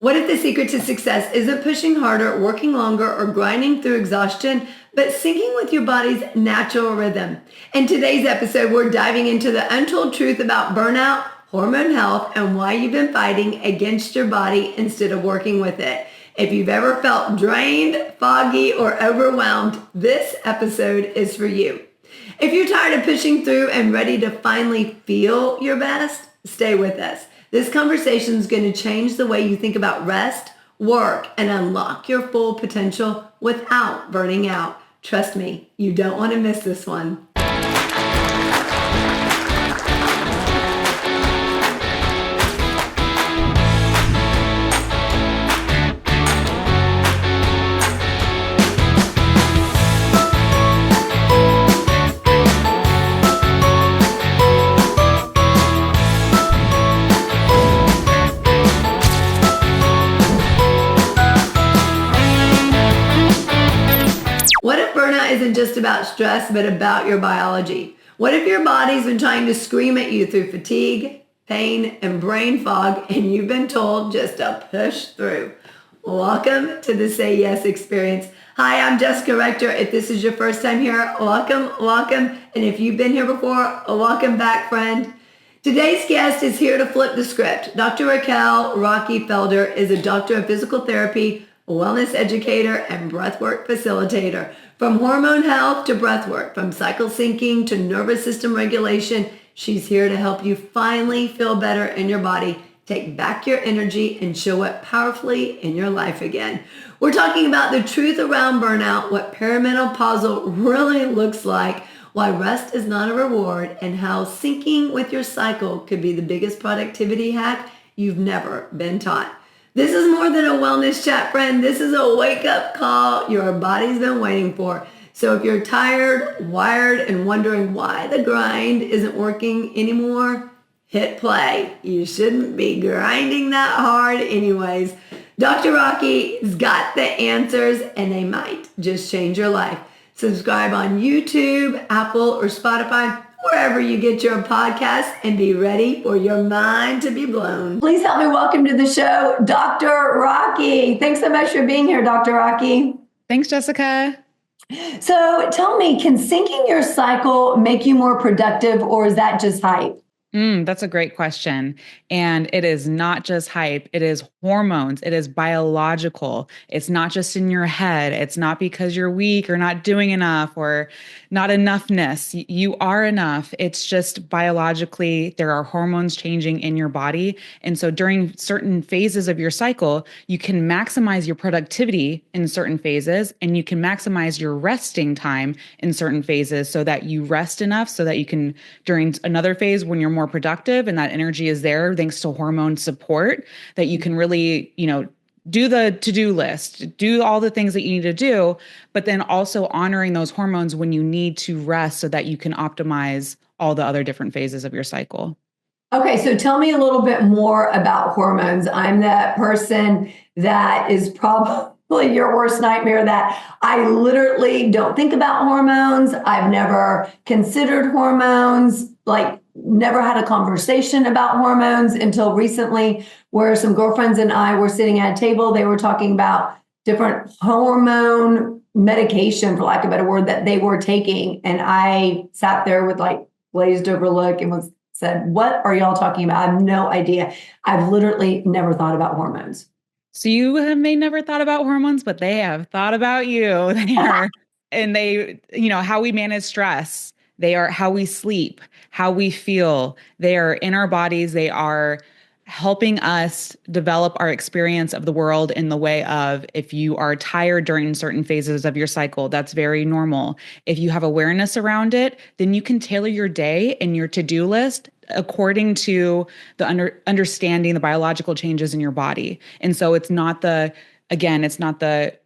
What if the secret to success isn't pushing harder, working longer, or grinding through exhaustion, but syncing with your body's natural rhythm? In today's episode, we're diving into the untold truth about burnout, hormone health, and why you've been fighting against your body instead of working with it. If you've ever felt drained, foggy, or overwhelmed, this episode is for you. If you're tired of pushing through and ready to finally feel your best, stay with us. This conversation is going to change the way you think about rest, work, and unlock your full potential without burning out. Trust me, you don't want to miss this one. What if burnout isn't just about stress, but about your biology? What if your body's been trying to scream at you through fatigue, pain, and brain fog, and you've been told just to push through? Welcome to the Say Yes experience. Hi, I'm Jessica Rector. If this is your first time here, welcome. And if you've been here before, welcome back, friend. Today's guest is here to flip the script. Dr. Raquelle Rockie Felder is a doctor of physical therapy, a wellness educator, and breathwork facilitator. From hormone health to breathwork, from cycle syncing to nervous system regulation, she's here to help you finally feel better in your body, take back your energy, and show up powerfully in your life again. We're talking about the truth around burnout, what perimenopausal really looks like, why rest is not a reward, and how syncing with your cycle could be the biggest productivity hack you've never been taught. This is more than a wellness chat, friend. This is a wake-up call your body's been waiting for. So if you're tired, wired, and wondering why the grind isn't working anymore, hit play. You shouldn't be grinding that hard anyways. Dr. Rockie's got the answers, and they might just change your life. Subscribe on YouTube, Apple, or Spotify, wherever you get your podcasts, and be ready for your mind to be blown. Please help me welcome to the show, Dr. Rockie. Thanks so much for being here, Dr. Rockie. Thanks, Jessica. So tell me, can syncing your cycle make you more productive, or is that just hype? That's a great question. And it is not just hype. It is hormones. It is biological. It's not just in your head. It's not because you're weak or not doing enough or not enoughness. You are enough. It's just biologically, there are hormones changing in your body. And so during certain phases of your cycle, you can maximize your productivity in certain phases, and you can maximize your resting time in certain phases so that you rest enough so that you can, during another phase when you're more productive and that energy is there thanks to hormone support, that you can really, do the to-do list, do all the things that you need to do, but then also honoring those hormones when you need to rest so that you can optimize all the other different phases of your cycle. Okay, so tell me a little bit more about hormones. I'm that person that is probably your worst nightmare, that I literally don't think about hormones. I've never considered hormones, never had a conversation about hormones until recently, where some girlfriends and I were sitting at a table. They were talking about different hormone medication, for lack of a better word, that they were taking. And I sat there with glazed over look and said, what are y'all talking about? I have no idea. I've literally never thought about hormones. So you may never thought about hormones, but they have thought about you. How we manage stress. They are how we sleep, how we feel. They are in our bodies. They are helping us develop our experience of the world in the way of, if you are tired during certain phases of your cycle, that's very normal. If you have awareness around it, then you can tailor your day and your to-do list according to the understanding the biological changes in your body. And so it's not the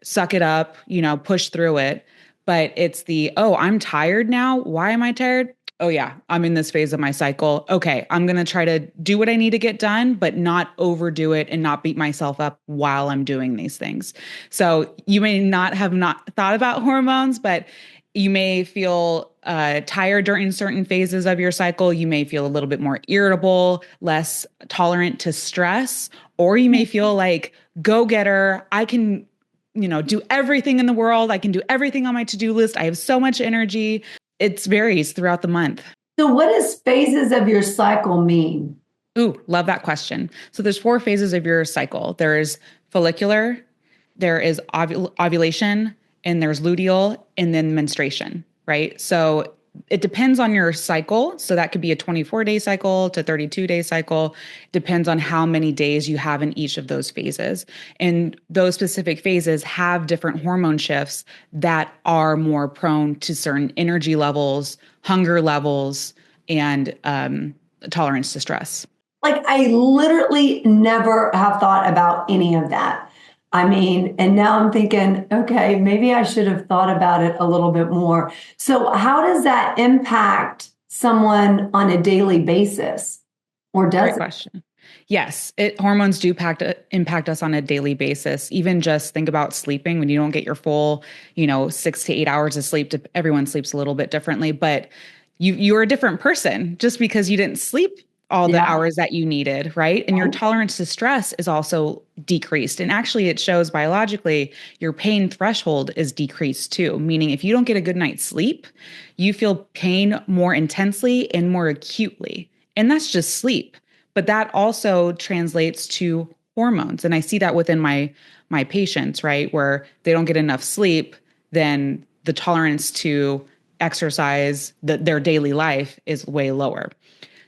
suck it up, push through it. But it's I'm tired now. Why am I tired? Oh yeah, I'm in this phase of my cycle. Okay, I'm going to try to do what I need to get done, but not overdo it and not beat myself up while I'm doing these things. So you may not have thought about hormones, but You may feel tired during certain phases of your cycle. You may feel a little bit more irritable, less tolerant to stress, or you may feel like go-getter. I can, do everything in the world. I can do everything on my to-do list. I have so much energy. It varies throughout the month. So what does phases of your cycle mean? Ooh, love that question. So there's 4 phases of your cycle. There's follicular, there is ovulation, and there's luteal, and then menstruation, right? So it depends on your cycle. So that could be a 24-day cycle to 32-day cycle. Depends on how many days you have in each of those phases. And those specific phases have different hormone shifts that are more prone to certain energy levels, hunger levels, and tolerance to stress. Like, I literally never have thought about any of that. I mean, and now I'm thinking, okay, maybe I should have thought about it a little bit more. So how does that impact someone on a daily basis? Or does Great question. Yes, hormones do impact us on a daily basis. Even just think about sleeping when you don't get your full, 6 to 8 hours of sleep. Everyone sleeps a little bit differently, but you're a different person just because you didn't sleep all the hours that you needed, right? And your tolerance to stress is also decreased. And actually, it shows biologically your pain threshold is decreased too, meaning if you don't get a good night's sleep, you feel pain more intensely and more acutely. And that's just sleep. But that also translates to hormones. And I see that within my patients, right? Where they don't get enough sleep, then the tolerance to exercise, their daily life is way lower.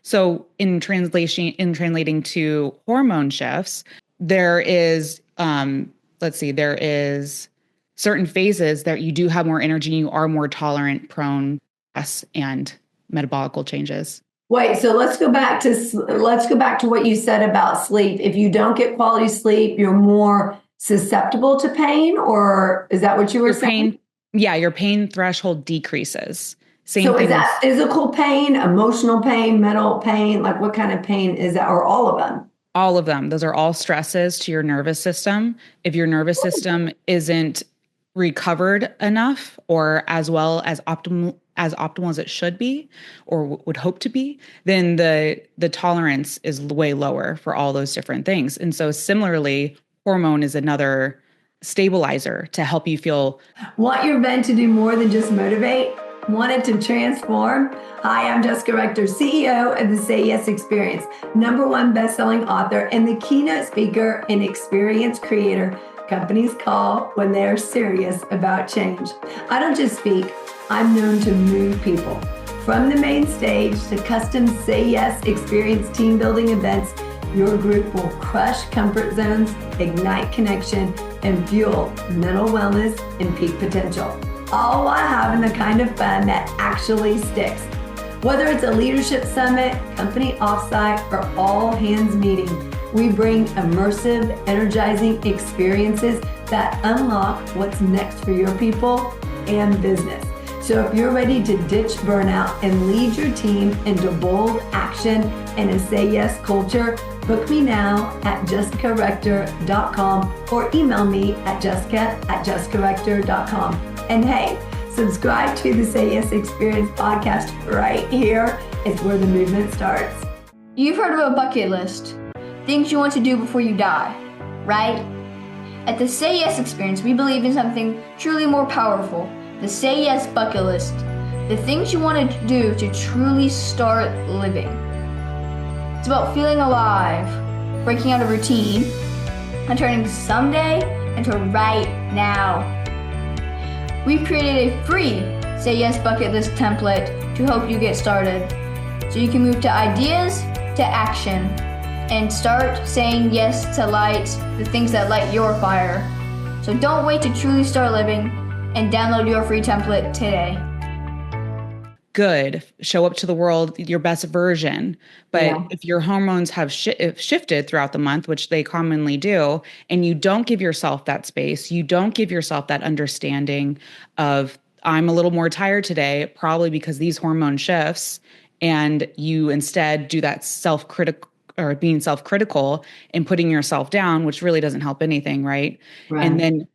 So in translating to hormone shifts, there is, there is certain phases that you do have more energy, you are more tolerant, prone, stress, and metabolical changes. Wait, so let's go back to what you said about sleep. If you don't get quality sleep, you're more susceptible to pain, or is that what you were saying? Your pain threshold decreases. So is that physical pain, emotional pain, mental pain? Like, what kind of pain is that, or all of them? All of them. Those are all stresses to your nervous system. If your nervous system isn't recovered enough or as well as optimal as it should be or would hope to be, then the tolerance is way lower for all those different things. And so similarly, hormone is another stabilizer to help you feel. Want your event to do more than just motivate? Want it to transform? Hi, I'm Jessica Rector, CEO of the Say Yes Experience, #1 best-selling author, and the keynote speaker and experience creator companies call when they're serious about change. I don't just speak, I'm known to move people. From the main stage to custom Say Yes Experience team building events, your group will crush comfort zones, ignite connection, and fuel mental wellness and peak potential. All while having the kind of fun that actually sticks. Whether it's a leadership summit, company offsite, or all hands meeting, we bring immersive, energizing experiences that unlock what's next for your people and business. So if you're ready to ditch burnout and lead your team into bold action and a Say Yes culture, book me now at jessicarector.com or email me at jessica@jessicarector.com. And hey, subscribe to the Say Yes Experience podcast right here. It's where the movement starts. You've heard of a bucket list, things you want to do before you die, right? At the Say Yes Experience, we believe in something truly more powerful, the Say Yes bucket list, the things you want to do to truly start living. It's about feeling alive, breaking out of routine, and turning someday into right now. We've created a free Say Yes bucket list template to help you get started, so you can move to ideas to action and start saying yes to light the things that light your fire. So don't wait to truly start living and download your free template today. Good. Show up to the world, your best version. But if your hormones have shifted throughout the month, which they commonly do, and you don't give yourself that space, you don't give yourself that understanding of, I'm a little more tired today, probably because these hormone shifts, and you instead do that self-critical or being self-critical and putting yourself down, which really doesn't help anything, right? And then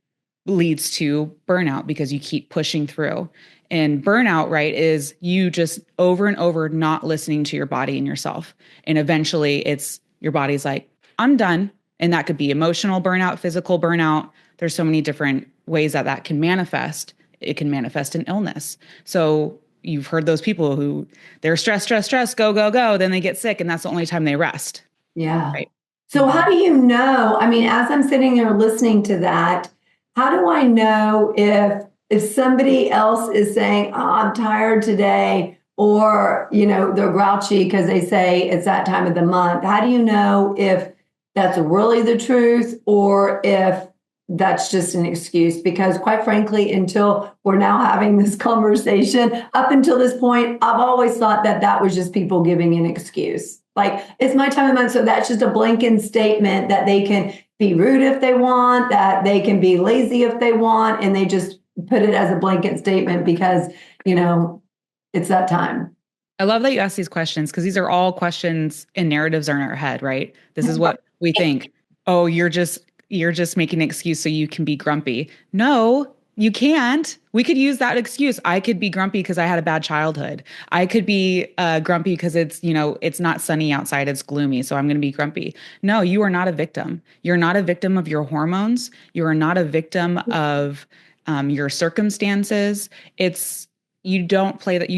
leads to burnout because you keep pushing through. And burnout, right, is you just over and over not listening to your body and yourself. And eventually it's your body's like, I'm done. And that could be emotional burnout, physical burnout. There's so many different ways that that can manifest. It can manifest in illness. So you've heard those people who they're stressed, go, go, go. Then they get sick and that's the only time they rest. Yeah. Right. So how do you know? I mean, as I'm sitting there listening to that, how do I know if somebody else is saying, "Oh, I'm tired today," or they're grouchy because they say it's that time of the month? How do you know if that's really the truth or if that's just an excuse? Because quite frankly, until we're now having this conversation, up until this point, I've always thought that that was just people giving an excuse. Like, it's my time of month, so that's just a blanket statement that they can be rude if they want, that they can be lazy if they want, and they just put it as a blanket statement because, it's that time. I love that you ask these questions because these are all questions and narratives are in our head, right? This is what we think. Oh, you're just making an excuse so you can be grumpy. No, you can't. We could use that excuse. I could be grumpy because I had a bad childhood. I could be grumpy because it's not sunny outside. It's gloomy. So I'm going to be grumpy. No, you are not a victim. You're not a victim of your hormones. You are not a victim of your circumstances. You don't play that.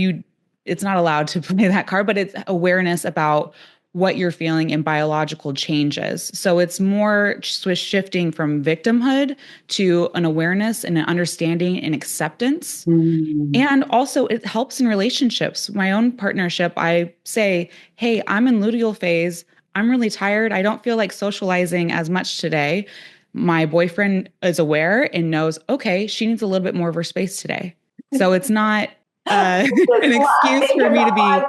It's not allowed to play that card, but it's awareness about what you're feeling and biological changes. So it's more shifting from victimhood to an awareness and an understanding and acceptance. And also it helps in relationships. My own partnership, I say, hey, I'm in luteal phase. I'm really tired. I don't feel like socializing as much today. My boyfriend is aware and knows, okay, she needs a little bit more of her space today. So it's not an excuse for me to be. I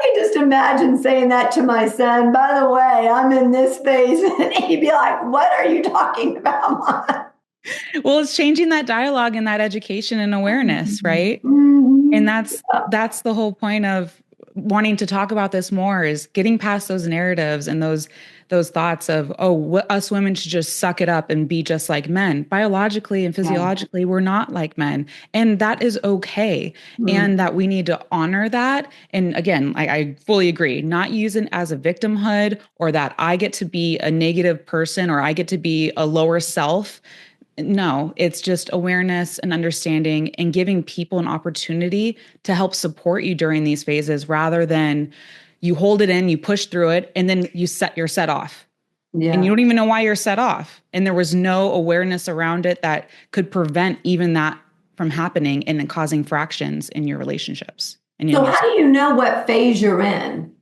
can just imagine saying that to my son. By the way, I'm in this phase, and he'd be like, "What are you talking about, Mom?" Well, it's changing that dialogue and that education and awareness, right? And that's the whole point of wanting to talk about this more, is getting past those narratives and those thoughts of, us women should just suck it up and be just like men. Biologically and physiologically, we're not like men. And that is okay. And that we need to honor that. And again, I fully agree, not use it as a victimhood or that I get to be a negative person or I get to be a lower self. No, it's just awareness and understanding and giving people an opportunity to help support you during these phases rather than you hold it in, you push through it, and then you're set off. Yeah. And you don't even know why you're set off. And there was no awareness around it that could prevent even that from happening and causing fractions in your relationships. So how do you know what phase you're in?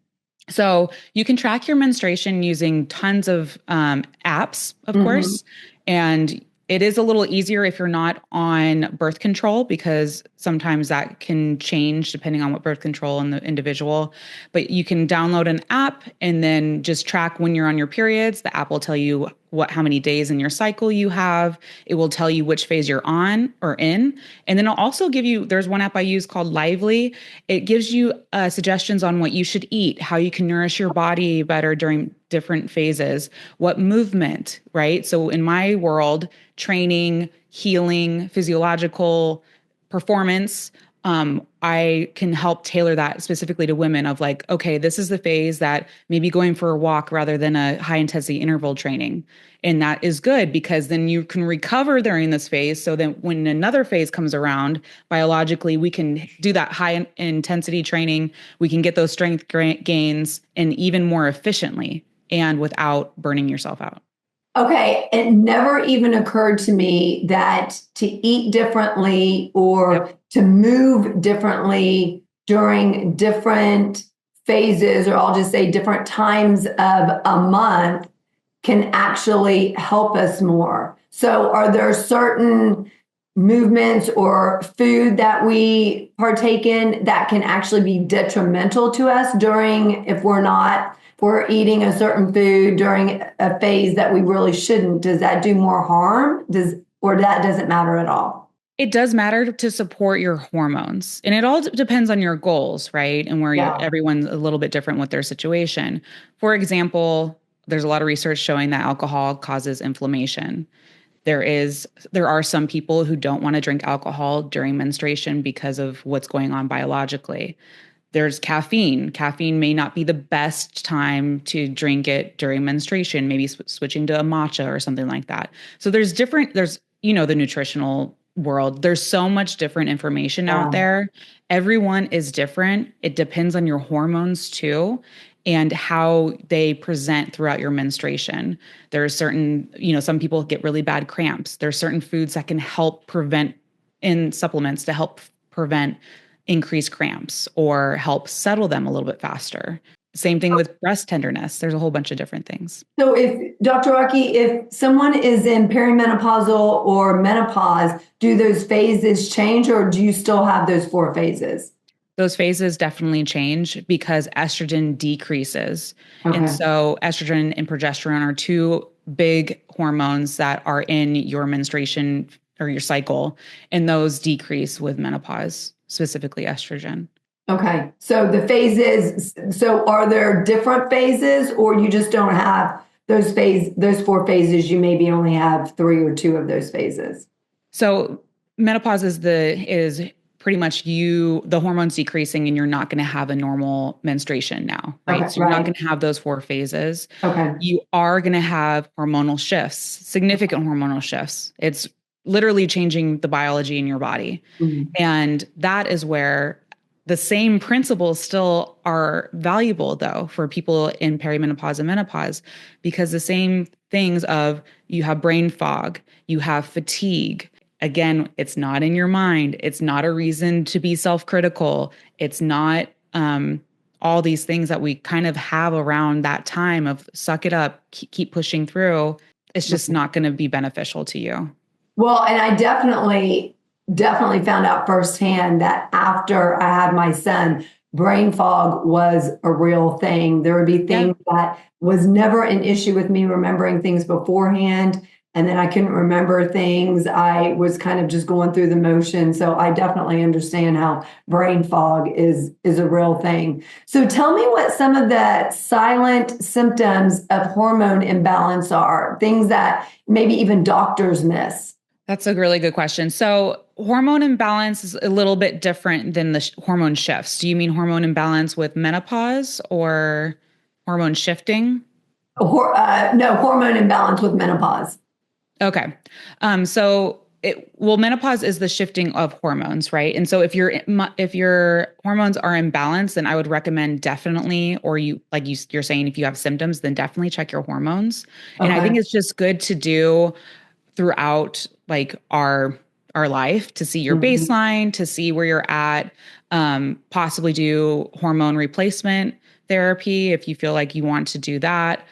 So you can track your menstruation using tons of apps, of course. And it is a little easier if you're not on birth control because sometimes that can change depending on what birth control and the individual. But you can download an app and then just track when you're on your periods. The app will tell you how many days in your cycle you have. It will tell you which phase you're on or in. And then it'll also give you, there's one app I use called Lively. It gives you suggestions on what you should eat, how you can nourish your body better during different phases, what movement, right? So in my world, training, healing, physiological performance, I can help tailor that specifically to women of like, okay, this is the phase that maybe going for a walk rather than a high intensity interval training. And that is good because then you can recover during this phase. So then when another phase comes around, biologically, we can do that high intensity training. We can get those strength gains and even more efficiently and without burning yourself out. Okay, it never even occurred to me that to eat differently or to move differently during different phases, or I'll just say different times of a month, can actually help us more. So are there certain movements or food that we partake in that can actually be detrimental to us if we're eating a certain food during a phase that we really shouldn't? Does that do more harm? Or that doesn't matter at all? It does matter to support your hormones. And it all depends on your goals, right? And where everyone's a little bit different with their situation. For example, there's a lot of research showing that alcohol causes inflammation. There are some people who don't want to drink alcohol during menstruation because of what's going on biologically. There's caffeine. Caffeine may not be the best time to drink it during menstruation, maybe switching to a matcha or something like that. So there's, the nutritional world. There's so much different information out there. Everyone is different. It depends on your hormones too, and how they present throughout your menstruation. There are certain, some people get really bad cramps. There are certain foods that can help prevent, in supplements to help prevent increase cramps or help settle them a little bit faster. Same thing with breast tenderness. There's a whole bunch of different things. So if Dr. Rockie, if someone is in perimenopausal or menopause, do those phases change, or do you still have those 4 phases? Those phases definitely change because estrogen decreases. Okay. And so estrogen and progesterone are 2 big hormones that are in your menstruation or your cycle, and those decrease with menopause, specifically estrogen. Okay. So the phases, so are there different phases, or you just don't have those 4 phases? You maybe only have 3 or 2 of those phases. So menopause is pretty much the hormones decreasing, and you're not going to have a normal menstruation now, right? Okay, so you're not going to have those 4 phases. Okay. You are going to have hormonal shifts, significant hormonal shifts. It's literally changing the biology in your body. Mm-hmm. And that is where the same principles still are valuable, though, for people in perimenopause and menopause, because the same things of you have brain fog, you have fatigue. Again, it's not in your mind. It's not a reason to be self-critical. It's not all these things that we kind of have around that time of suck it up, keep pushing through. It's just not going to be beneficial to you. Well, and I definitely found out firsthand that after I had my son, brain fog was a real thing. There would be things that was never an issue with me remembering things beforehand. And then I couldn't remember things. I was kind of just going through the motion. So I definitely understand how brain fog is a real thing. So tell me what some of the silent symptoms of hormone imbalance are, things that maybe even doctors miss. That's a really good question. So hormone imbalance is a little bit different than the hormone shifts. Do you mean hormone imbalance with menopause or hormone shifting? No, hormone imbalance with menopause. Okay. Menopause is the shifting of hormones, right? And so if your hormones are imbalanced, then I would recommend definitely, or you're saying, if you have symptoms, then definitely check your hormones. Okay. And I think it's just good to do throughout like our life to see your baseline, to see where you're at, possibly do hormone replacement therapy if you feel like you want to do that.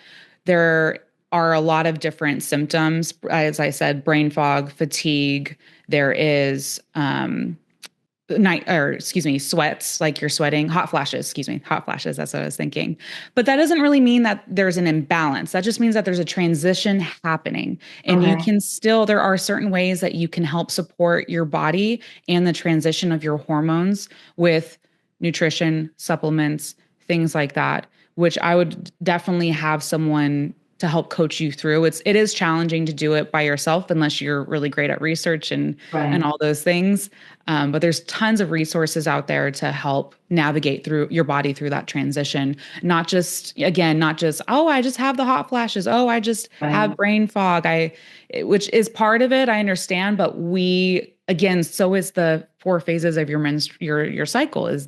There are a lot of different symptoms. As I said, brain fog, fatigue. There is sweats, like you're sweating, hot flashes, that's what I was thinking. But that doesn't really mean that there's an imbalance. That just means that there's a transition happening. And you can there are certain ways that you can help support your body and the transition of your hormones with nutrition, supplements, things like that, which I would definitely have someone to help coach you through. It is challenging to do it by yourself unless you're really great at research and all those things. But there's tons of resources out there to help navigate through your body through that transition. Not just, oh, I just have the hot flashes. Oh, I just have brain fog. Which is part of it. I understand. But so is the 4 phases of your cycle.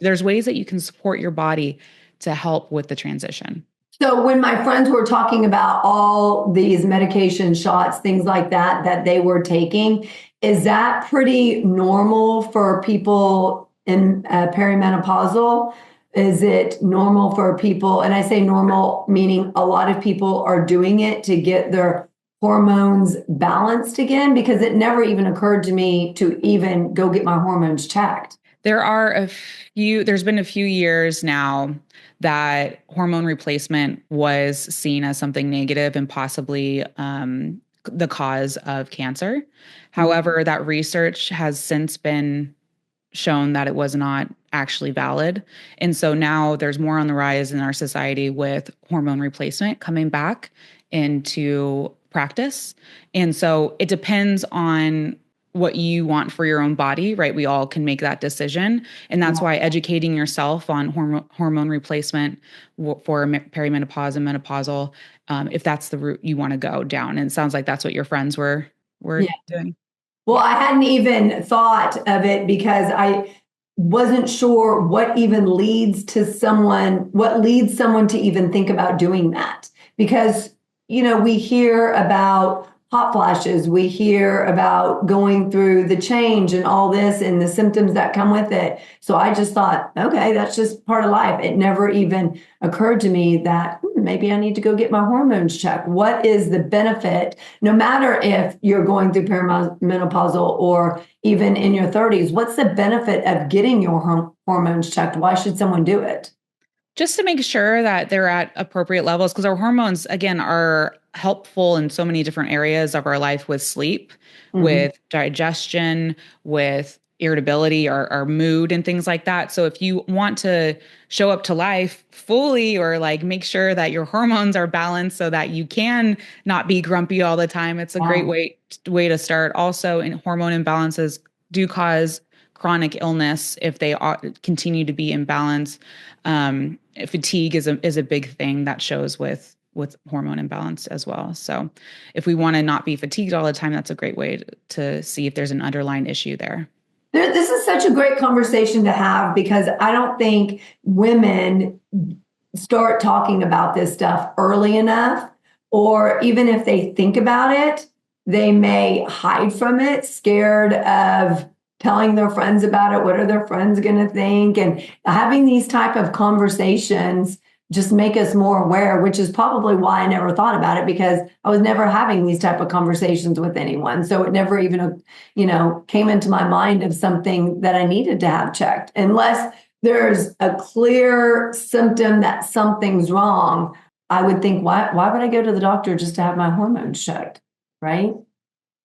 There's ways that you can support your body to help with the transition. So when my friends were talking about all these medication shots, things like that they were taking, is that pretty normal for people in perimenopausal? Is it normal for people? And I say normal, meaning a lot of people are doing it to get their hormones balanced again, because it never even occurred to me to even go get my hormones checked. There's been a few years now that hormone replacement was seen as something negative and possibly the cause of cancer. However, that research has since been shown that it was not actually valid. And so now there's more on the rise in our society with hormone replacement coming back into practice. And so it depends on what you want for your own body, right? We all can make that decision. And that's why educating yourself on hormone replacement for perimenopause and menopausal, if that's the route you want to go down. And it sounds like that's what your friends were doing. Well, I hadn't even thought of it because I wasn't sure what leads someone to even think about doing that. Because, we hear about hot flashes, we hear about going through the change and all this and the symptoms that come with it. So I just thought, okay, that's just part of life. It never even occurred to me that maybe I need to go get my hormones checked. What is the benefit, no matter if you're going through perimenopausal or even in your 30s, what's the benefit of getting your hormones checked? Why should someone do it? Just to make sure that they're at appropriate levels, because our hormones, again, are helpful in so many different areas of our life, with sleep, with digestion, with irritability, our mood and things like that. So if you want to show up to life fully, or like make sure that your hormones are balanced so that you can not be grumpy all the time, it's a great way to start. Also, in hormone imbalances do cause chronic illness if they continue to be imbalanced. Fatigue is a big thing that shows with hormone imbalance as well. So if we want to not be fatigued all the time, that's a great way to see if there's an underlying issue there. This is such a great conversation to have, because I don't think women start talking about this stuff early enough, or even if they think about it, they may hide from it, scared of telling their friends about it. What are their friends going to think? And having these type of conversations just make us more aware, which is probably why I never thought about it, because I was never having these type of conversations with anyone. So it never even, came into my mind of something that I needed to have checked, unless there's a clear symptom that something's wrong. I would think, why would I go to the doctor just to have my hormones checked? Right.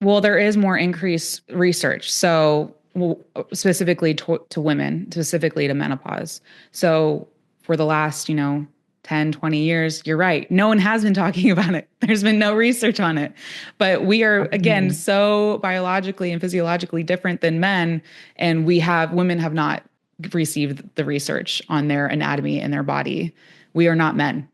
Well, there is more increased research. So specifically to women, specifically to menopause. So for the last, 10, 20 years, you're right. No one has been talking about it. There's been no research on it. But we are, again, so biologically and physiologically different than men. And women have not received the research on their anatomy and their body. We are not men.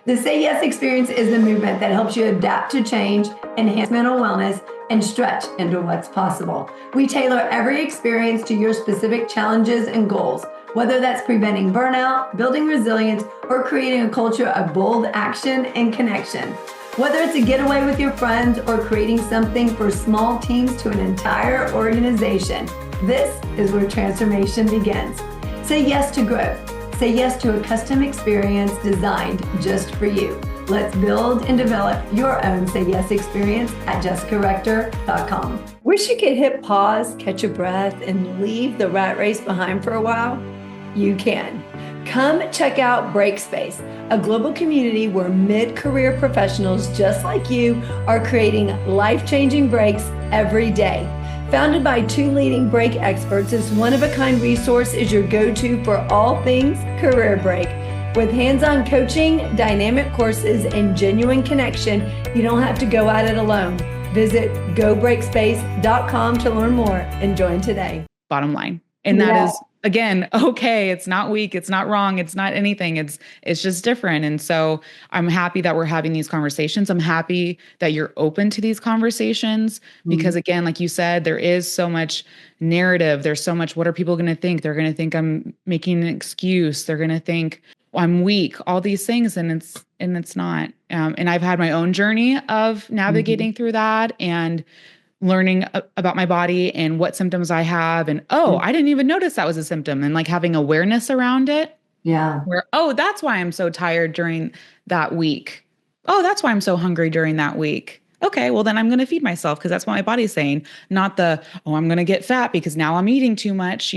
The Say Yes experience is the movement that helps you adapt to change, enhance mental wellness, and stretch into what's possible. We tailor every experience to your specific challenges and goals, whether that's preventing burnout, building resilience, or creating a culture of bold action and connection. Whether it's a getaway with your friends or creating something for small teams to an entire organization, this is where transformation begins. Say yes to growth. Say yes to a custom experience designed just for you. Let's build and develop your own Say Yes experience at jessicarector.com. Wish you could hit pause, catch a breath, and leave the rat race behind for a while? You can. Come check out Breakspace, a global community where mid-career professionals just like you are creating life-changing breaks every day. Founded by two leading break experts, this one-of-a-kind resource is your go-to for all things career break. With hands-on coaching, dynamic courses, and genuine connection, you don't have to go at it alone. Visit gobreakspace.com to learn more and join today. Bottom line. And that is, again, okay. It's not weak. It's not wrong. It's not anything. It's just different. And so I'm happy that we're having these conversations. I'm happy that you're open to these conversations because again, like you said, there is so much narrative. There's so much, what are people going to think? They're going to think I'm making an excuse. They're going to think I'm weak, all these things. And it's not. And I've had my own journey of navigating through that and learning about my body and what symptoms I have. And, I didn't even notice that was a symptom, and like having awareness around it. Yeah. Where, that's why I'm so tired during that week. Oh, that's why I'm so hungry during that week. Okay, well then I'm going to feed myself because that's what my body's saying. Not I'm going to get fat because now I'm eating too much,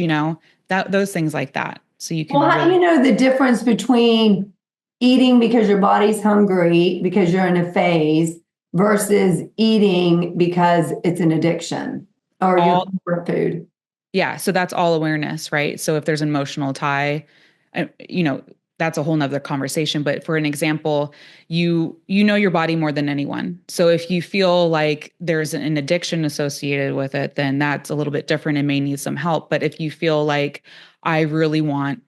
those things like that. So you can. Well, how do you know the difference between eating because your body's hungry, because you're in a phase, versus eating because it's an addiction or your comfort food? Yeah. So that's all awareness, right? So if there's an emotional tie, that's a whole nother conversation. But for an example, you know your body more than anyone. So if you feel like there's an addiction associated with it, then that's a little bit different and may need some help. But if you feel like I really want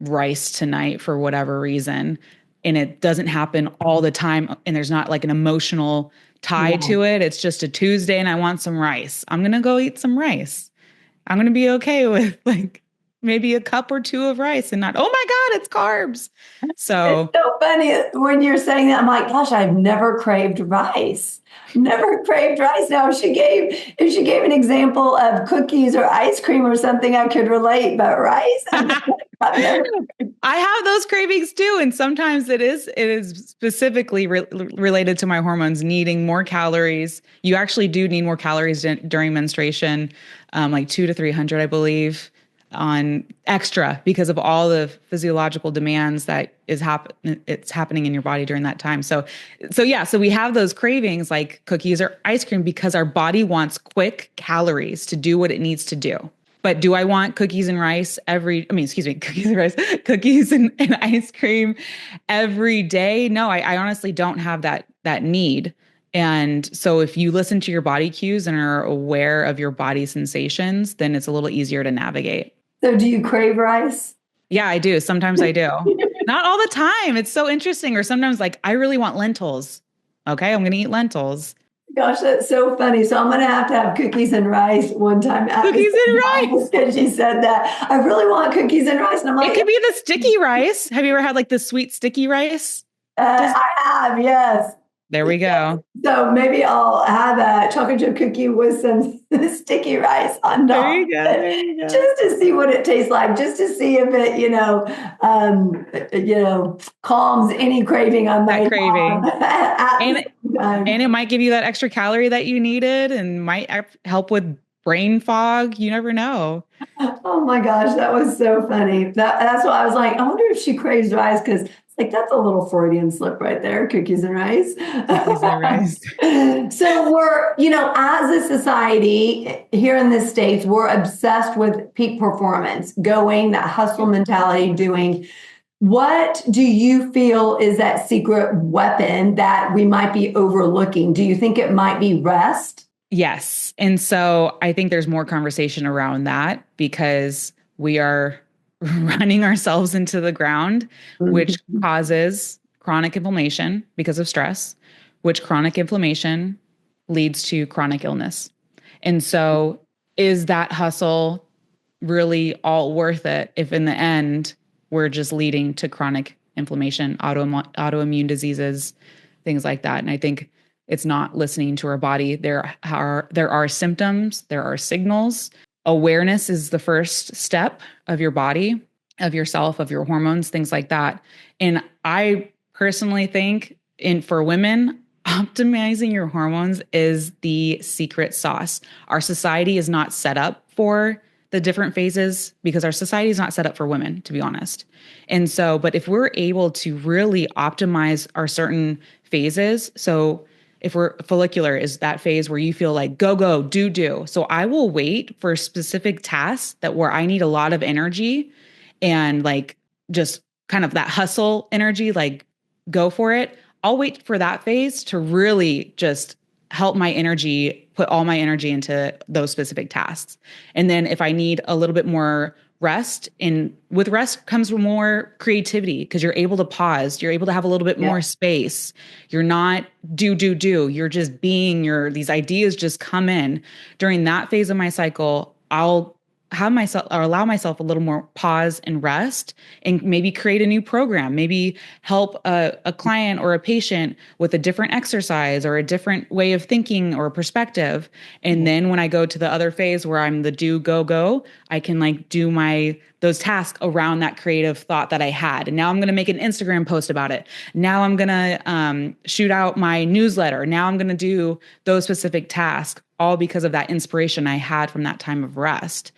rice tonight for whatever reason, and it doesn't happen all the time, and there's not like an emotional tie Yeah. to it, it's just a Tuesday and I want some rice. I'm going to go eat some rice. I'm going to be okay with like maybe a cup or two of rice and not, oh my God, it's carbs. So It's so funny when you're saying that. I'm like, gosh, I've never craved rice. Never craved rice. Now, if she gave an example of cookies or ice cream or something, I could relate. But rice, I've never. I have those cravings too. And sometimes it is specifically related to my hormones needing more calories. You actually do need more calories during menstruation, like 200 to 300, I believe, on extra because of all the physiological demands that it's happening in your body during that time. So we have those cravings like cookies or ice cream because our body wants quick calories to do what it needs to do. But do I want cookies and rice cookies and rice, cookies and ice cream every day? No, I honestly don't have that need. And so if you listen to your body cues and are aware of your body sensations, then it's a little easier to navigate. So, do you crave rice? Yeah, I do. Sometimes I do. Not all the time. It's so interesting. Or sometimes like, I really want lentils. Okay, I'm going to eat lentils. Gosh, that's so funny. So I'm going to have cookies and rice one time. Cookies and rice. Because she said that. I really want cookies and rice. And I'm like, it could be the sticky rice. Have you ever had like the sweet sticky rice? I have, yes. There we go. So maybe I'll have a chocolate chip cookie with some sticky rice on top. There you go. Just to see what it tastes like, just to see if it, calms any craving I might have. And it might give you that extra calorie that you needed and might help with brain fog. You never know. Oh my gosh, that was so funny. That's why I was like, I wonder if she craves rice because like that's a little Freudian slip right there, cookies and rice. Cookies and rice. So we're, as a society here in the States, we're obsessed with peak performance, going, that hustle mentality, doing. What do you feel is that secret weapon that we might be overlooking? Do you think it might be rest? Yes. And so I think there's more conversation around that because we are running ourselves into the ground, which causes chronic inflammation because of stress, which chronic inflammation leads to chronic illness. And so is that hustle really all worth it if in the end we're just leading to chronic inflammation, autoimmune diseases, things like that? And I think it's not listening to our body. There are symptoms, there are signals. Awareness is the first step of your body, of yourself, of your hormones, things like that. And I personally think for women, optimizing your hormones is the secret sauce. Our society is not set up for the different phases because our society is not set up for women, to be honest. And so, but if we're able to really optimize our certain phases, so if we're follicular is that phase where you feel like go, do. So I will wait for specific tasks where I need a lot of energy and like just kind of that hustle energy, like go for it. I'll wait for that phase to really just help my energy, put all my energy into those specific tasks. And then if I need a little bit more rest, and with rest comes more creativity because you're able to pause, you're able to have a little bit more space. You're not do. You're just being, these ideas just come in. During that phase of my cycle, I'll have myself or allow myself a little more pause and rest and maybe create a new program, maybe help a client or a patient with a different exercise or a different way of thinking or perspective. And then when I go to the other phase where I'm the do, go, I can like do those tasks around that creative thought that I had. And now I'm going to make an Instagram post about it. Now I'm going to shoot out my newsletter. Now I'm going to do those specific tasks, all because of that inspiration I had from that time of rest.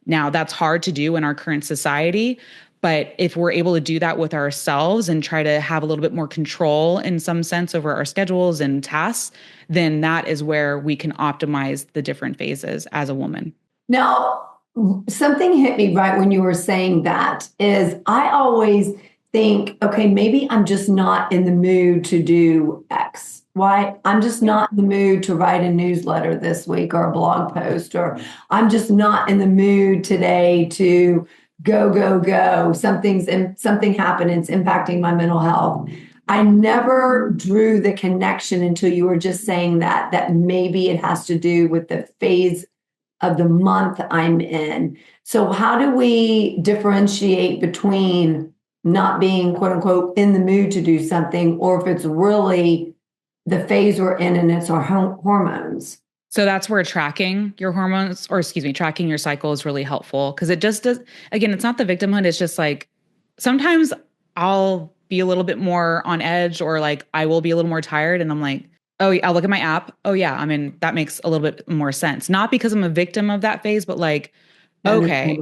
Now, that's hard to do in our current society, but if we're able to do that with ourselves and try to have a little bit more control in some sense over our schedules and tasks, then that is where we can optimize the different phases as a woman. Now, something hit me right when you were saying that is I always think, okay, maybe I'm just not in the mood to do X. Why? I'm just not in the mood to write a newsletter this week or a blog post, or I'm just not in the mood today to go. Something happened. It's impacting my mental health. I never drew the connection until you were just saying that maybe it has to do with the phase of the month I'm in. So how do we differentiate between not being quote unquote in the mood to do something, or if it's really the phase we're in and it's our hormones? So that's where tracking your hormones, or excuse me, tracking your cycle is really helpful, because it just does, again, it's not the victimhood. It's just like, sometimes I'll be a little bit more on edge, or like I will be a little more tired, and I'm like, oh, I'll look at my app. Oh yeah. I mean, that makes a little bit more sense. Not because I'm a victim of that phase, but like, okay,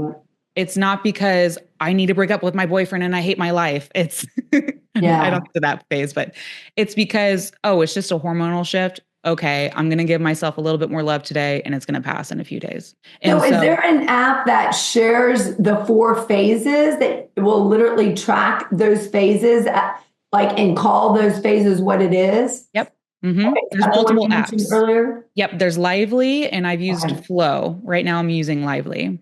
it's not because I need to break up with my boyfriend and I hate my life. It's, I don't get to that phase, but it's because, oh, it's just a hormonal shift. Okay, I'm going to give myself a little bit more love today, and it's going to pass in a few days. And so is there an app that shares the 4 phases that will literally track those phases and call those phases what it is? Yep. Mm-hmm. Okay, there's multiple apps. Earlier? Yep. There's Lively, and I've used Flow. Right now I'm using Lively.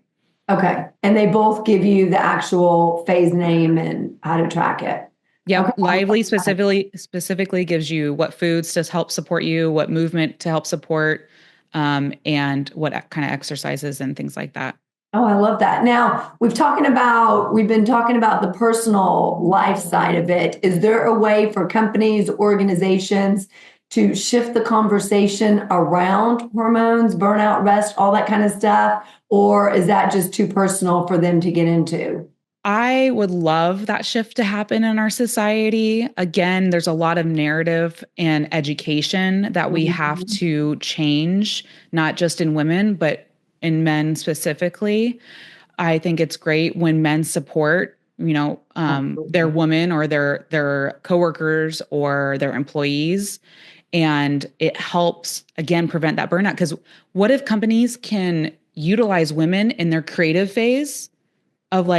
Okay. And they both give you the actual phase name and how to track it. Yeah, okay. Lively specifically gives you what foods to help support you, what movement to help support, and what kind of exercises and things like that. Oh, I love that. Now, we've been talking about the personal life side of it. Is there a way for companies, organizations to shift the conversation around hormones, burnout, rest, all that kind of stuff? Or is that just too personal for them to get into? I would love that shift to happen in our society. Again, there's a lot of narrative and education that we have to change, not just in women, but in men specifically. I think it's great when men support, their women or their coworkers or their employees. And it helps, again, prevent that burnout. Because what if companies can utilize women in their creative phase of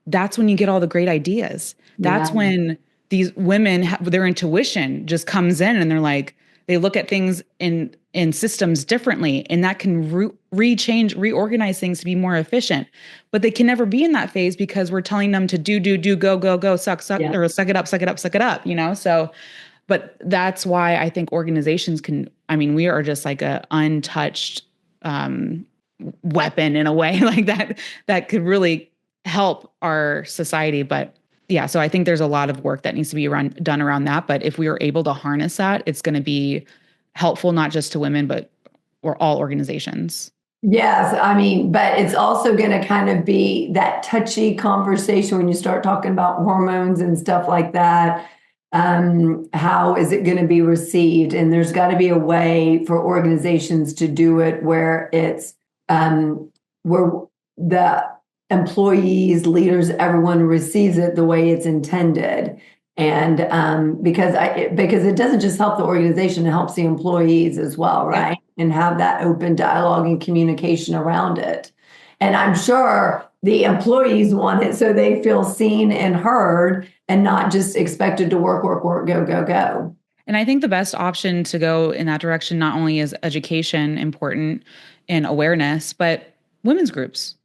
that's when you get all the great ideas. That's when these women, their intuition just comes in, and they're like, they look at things in systems differently, and that can reorganize things to be more efficient. But they can never be in that phase because we're telling them to do, go, suck, or suck it up. So, but that's why I think organizations we are just like a untouched weapon in a way, like that could really help our society. But yeah, so I think there's a lot of work that needs to be done around that. But if we are able to harness that, it's going to be helpful, not just to women, but all organizations. Yes. But it's also going to kind of be that touchy conversation when you start talking about hormones and stuff like that. How is it going to be received? And there's got to be a way for organizations to do it where it's where the employees, leaders, everyone receives it the way it's intended. And because it doesn't just help the organization, it helps the employees as well, right? Yeah. And have that open dialogue and communication around it. And I'm sure the employees want it so they feel seen and heard and not just expected to work, go. And I think the best option to go in that direction, not only is education important and awareness, but women's groups.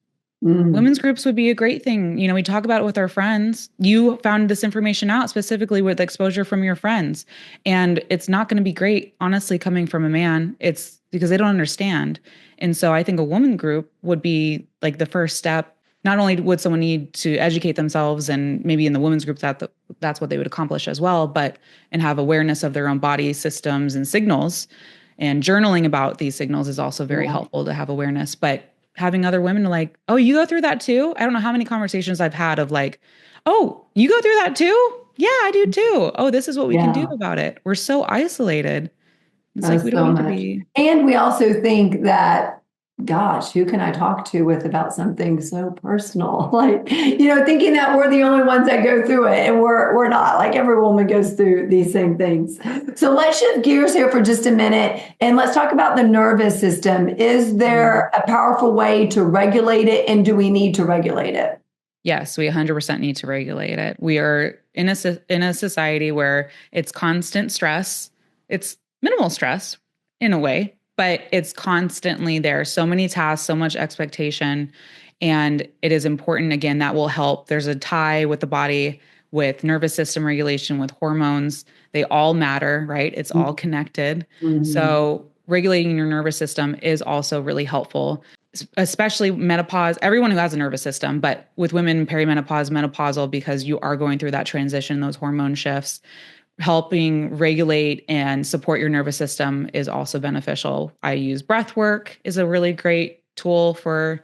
Women's groups would be a great thing. We talk about it with our friends. You found this information out specifically with exposure from your friends. And it's not going to be great, honestly, coming from a man. It's because they don't understand. And so I think a woman group would be like the first step. Not only would someone need to educate themselves, and maybe in the women's group that's what they would accomplish as well, and have awareness of their own body systems and signals. And journaling about these signals is also very helpful to have awareness. But having other women like, oh, you go through that too? I don't know how many conversations I've had of like, oh, you go through that too? Yeah, I do too. Oh, this is what we can do about it. We're so isolated. It's like we don't need to be. And we also think that, gosh, who can I talk to with about something so personal? Thinking that we're the only ones that go through it, and we're not. Like, every woman goes through these same things. So let's shift gears here for just a minute, and let's talk about the nervous system. Is there a powerful way to regulate it, and do we need to regulate it? Yes, we 100% need to regulate it. We are in a society where it's constant stress. It's minimal stress in a way, but it's constantly there. So many tasks, so much expectation, and it is important again that will help. There's a tie with the body, with nervous system regulation, with hormones. They all matter, right? It's all connected. Mm-hmm. So regulating your nervous system is also really helpful, especially menopause, everyone who has a nervous system, but with women, perimenopause, menopausal, because you are going through that transition, those hormone shifts, helping regulate and support your nervous system is also beneficial. I use breath work is a really great tool for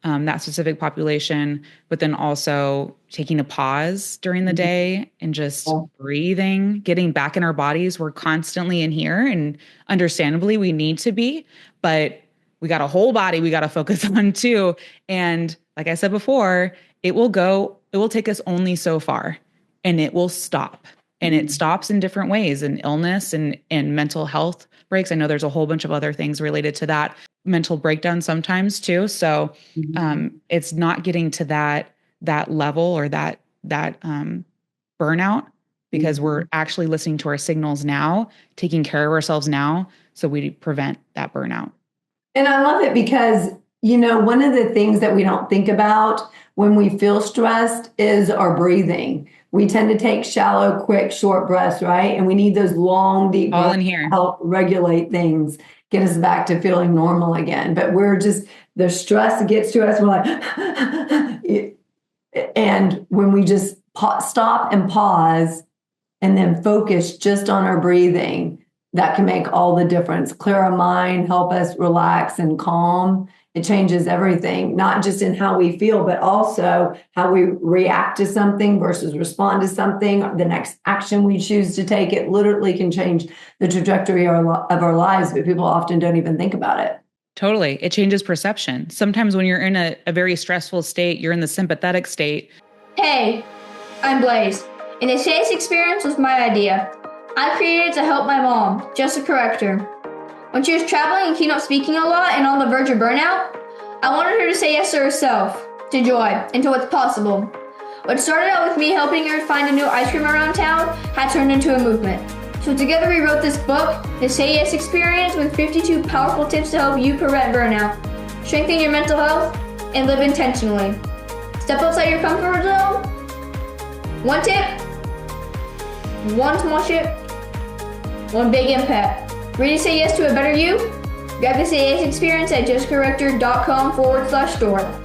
that specific population, but then also taking a pause during the day and just breathing, getting back in our bodies. We're constantly in here, and understandably we need to be, but we got a whole body we got to focus on too. And like I said before, it will take us only so far, and it will stop. And it stops in different ways, in illness and mental health breaks. I know there's a whole bunch of other things related to that, mental breakdown sometimes too. So it's not getting to that level or that burnout, because we're actually listening to our signals now, taking care of ourselves now, so we prevent that burnout. And I love it because, one of the things that we don't think about when we feel stressed is our breathing. We tend to take shallow, quick, short breaths, right? And we need those long, deep All breaths in here to help regulate things, get us back to feeling normal again. But the stress gets to us, we're like, and when we just stop and pause and then focus just on our breathing, that can make all the difference. Clear our mind, help us relax and calm. It changes everything, not just in how we feel, but also how we react to something versus respond to something. The next action we choose to take, it literally can change the trajectory of our lives, but people often don't even think about it. Totally. It changes perception. Sometimes when you're in a very stressful state, you're in the sympathetic state. Hey, I'm Blaze, and the CS experience was my idea. I created it to help my mom, Jessica Rector. When she was traveling and keynote speaking a lot and on the verge of burnout, I wanted her to say yes to herself, to joy, and to what's possible. What started out with me helping her find a new ice cream around town had turned into a movement. So together we wrote this book, The Say Yes Experience, with 52 powerful tips to help you prevent burnout, strengthen your mental health, and live intentionally. Step outside your comfort zone. One tip, one small shift, one big impact. Ready to say yes to a better you? Grab the Say Yes experience at justcorrector.com/store.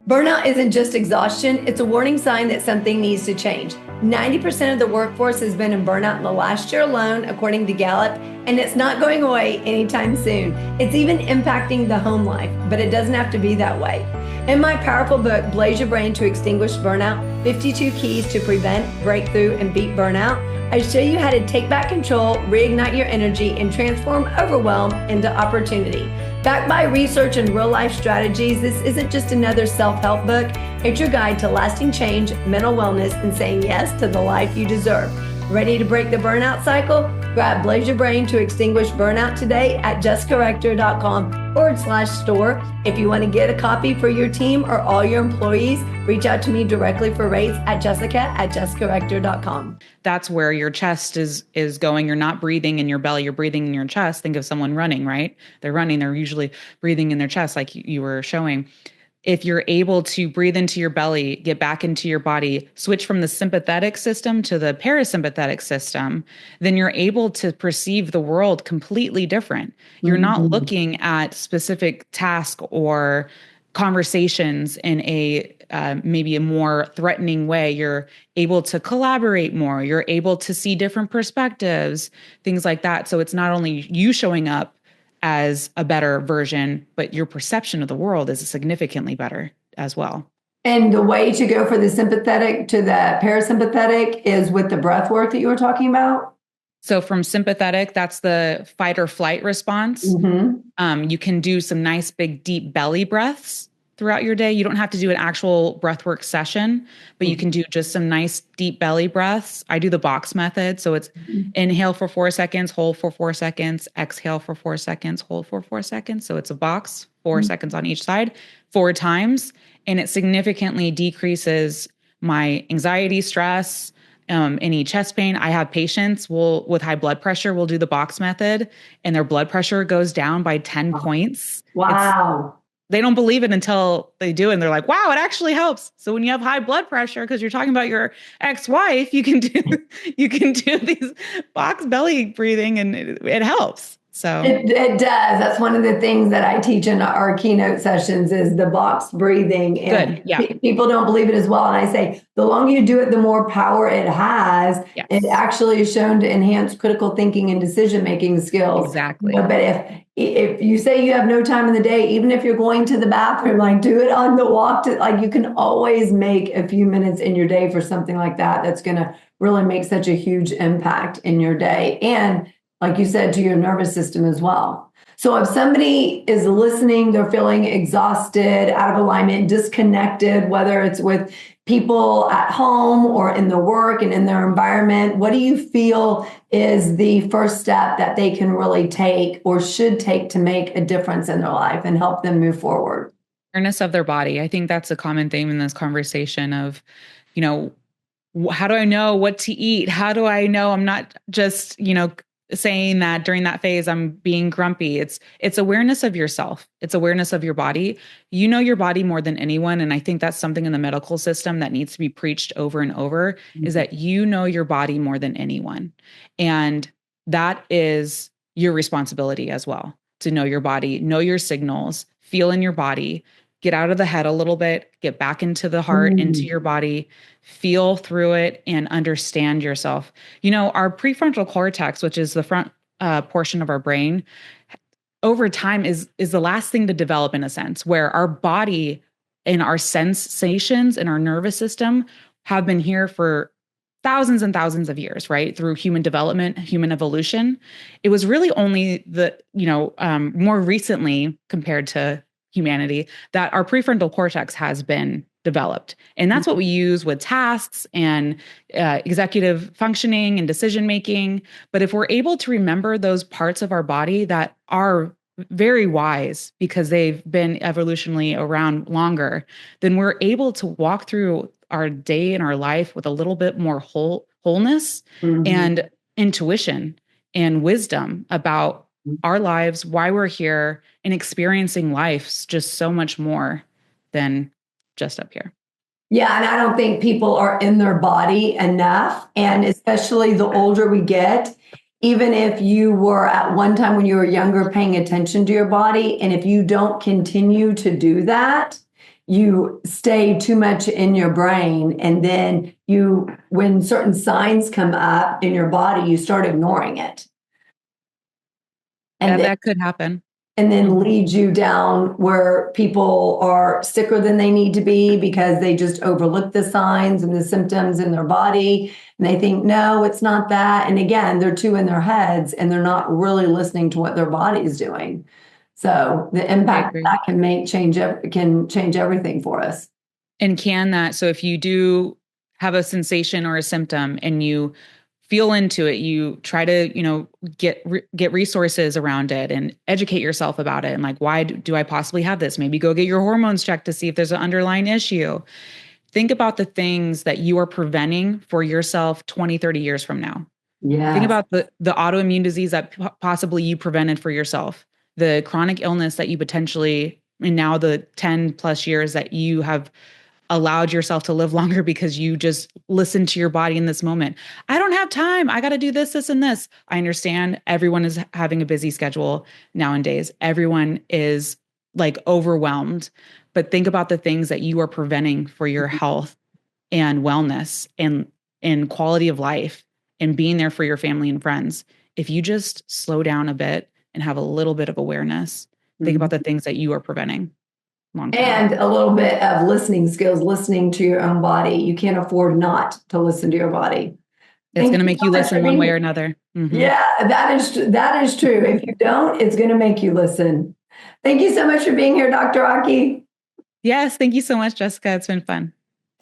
Burnout isn't just exhaustion, it's a warning sign that something needs to change. 90% of the workforce has been in burnout in the last year alone, according to Gallup, and it's not going away anytime soon. It's even impacting the home life, but it doesn't have to be that way. In my powerful book, Blaze Your Brain to Extinguish Burnout, 52 Keys to Prevent, Breakthrough, and Beat Burnout, I show you how to take back control, reignite your energy, and transform overwhelm into opportunity. Backed by research and real-life strategies, this isn't just another self-help book. It's your guide to lasting change, mental wellness, and saying yes to the life you deserve. Ready to break the burnout cycle? Grab Blaze Your Brain to Extinguish Burnout today at justcorrector.com/store. If you want to get a copy for your team or all your employees, reach out to me directly for rates at jessica@justcorrector.com. That's where your chest is going. You're not breathing in your belly, you're breathing in your chest. Think of someone running, right? They're running, they're usually breathing in their chest, like you were showing. If you're able to breathe into your belly, get back into your body, switch from the sympathetic system to the parasympathetic system, then you're able to perceive the world completely different. You're not looking at specific tasks or conversations in a maybe a more threatening way. You're able to collaborate more. You're able to see different perspectives, things like that. So it's not only you showing up as a better version, but your perception of the world is significantly better as well. And the way to go for the sympathetic to the parasympathetic is with the breath work that you were talking about? So from sympathetic, that's the fight or flight response. You can do some nice big deep belly breaths throughout your day. You don't have to do an actual breathwork session, but you can do just some nice deep belly breaths. I do the box method. So it's inhale for 4 seconds, hold for 4 seconds, exhale for 4 seconds, hold for 4 seconds. So it's a box 4 seconds on each side, 4 times. And it significantly decreases my anxiety, stress, any chest pain. I have patients with high blood pressure will do the box method and their blood pressure goes down by 10 points. Wow. They don't believe it until they do it. And they're like, wow, it actually helps. So when you have high blood pressure, because you're talking about your ex-wife, you can do these box belly breathing and it helps. So it does. That's one of the things that I teach in our keynote sessions is the box breathing. And good. Yeah. People don't believe it as well. And I say, the longer you do it, the more power it has. Yes. It actually is shown to enhance critical thinking and decision-making skills. Exactly. But if you say you have no time in the day, even if you're going to the bathroom, like do it on the walk you can always make a few minutes in your day for something like that. That's going to really make such a huge impact in your day. And like you said, to your nervous system as well. So if somebody is listening, they're feeling exhausted, out of alignment, disconnected, whether it's with people at home or in their work and in their environment, what do you feel is the first step that they can really take or should take to make a difference in their life and help them move forward? Awareness of their body. I think that's a common theme in this conversation of, how do I know what to eat? How do I know I'm not just, saying that during that phase I'm being grumpy? It's awareness of yourself. It's awareness of your body. You know your body more than anyone. And I think that's something in the medical system that needs to be preached over and over, is that you know your body more than anyone. And that is your responsibility as well, to know your body, know your signals, feel in your body, get out of the head a little bit, get back into the heart, into your body, feel through it and understand yourself. Our prefrontal cortex, which is the front portion of our brain, over time is the last thing to develop, in a sense, where our body and our sensations and our nervous system have been here for thousands and thousands of years, right? Through human development, human evolution. It was really only more recently compared to humanity that our prefrontal cortex has been developed. And that's what we use with tasks and executive functioning and decision-making. But if we're able to remember those parts of our body that are very wise because they've been evolutionally around longer, then we're able to walk through our day and our life with a little bit more wholeness and intuition and wisdom about our lives, why we're here, and experiencing life just so much more than just up here. Yeah, and I don't think people are in their body enough. And especially the older we get, even if you were at one time when you were younger paying attention to your body, and if you don't continue to do that, you stay too much in your brain. And then when certain signs come up in your body, you start ignoring it. And that could happen. And then lead you down where people are sicker than they need to be because they just overlook the signs and the symptoms in their body. And they think, no, it's not that. And again, they're too in their heads and they're not really listening to what their body is doing. So the impact that can change everything for us. And so if you do have a sensation or a symptom and you feel into it, you try to, get resources around it and educate yourself about it. And like, why do I possibly have this? Maybe go get your hormones checked to see if there's an underlying issue. Think about the things that you are preventing for yourself 20, 30 years from now. Yeah. Think about the autoimmune disease that possibly you prevented for yourself, the chronic illness that you potentially, and now the 10 plus years that you have allowed yourself to live longer because you just listen to your body in this moment. I don't have time. I got to do this, this, and this. I understand everyone is having a busy schedule nowadays. Everyone is like overwhelmed, but think about the things that you are preventing for your health and wellness and quality of life and being there for your family and friends. If you just slow down a bit and have a little bit of awareness, think about the things that you are preventing. And a little bit of listening skills, listening to your own body. You can't afford not to listen to your body. It's going to make you listen one way or another. Mm-hmm. Yeah, that is true. If you don't, it's going to make you listen. Thank you so much for being here, Dr. Rockie. Yes, thank you so much, Jessica. It's been fun.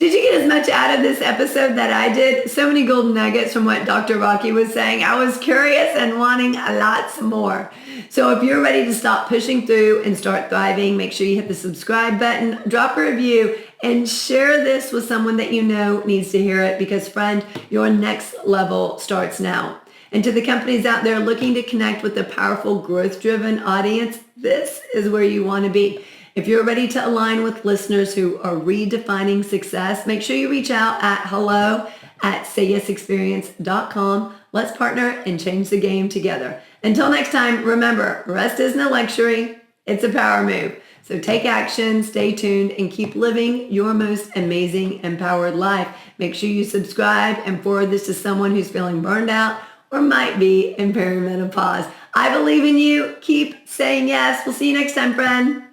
Did you get as much out of this episode that I did? So many golden nuggets from what Dr. Rockie was saying. I was curious and wanting lots more. So if you're ready to stop pushing through and start thriving, make sure you hit the subscribe button, drop a review, and share this with someone that you know needs to hear it, because friend, your next level starts now. And to the companies out there looking to connect with a powerful growth-driven audience, this is where you want to be. If you're ready to align with listeners who are redefining success, make sure you reach out at hello@sayyesexperience.com. Let's partner and change the game together. Until next time, remember, rest isn't a luxury, it's a power move. So take action, stay tuned, and keep living your most amazing, empowered life. Make sure you subscribe and forward this to someone who's feeling burned out or might be in perimenopause. I believe in you. Keep saying yes. We'll see you next time, friend.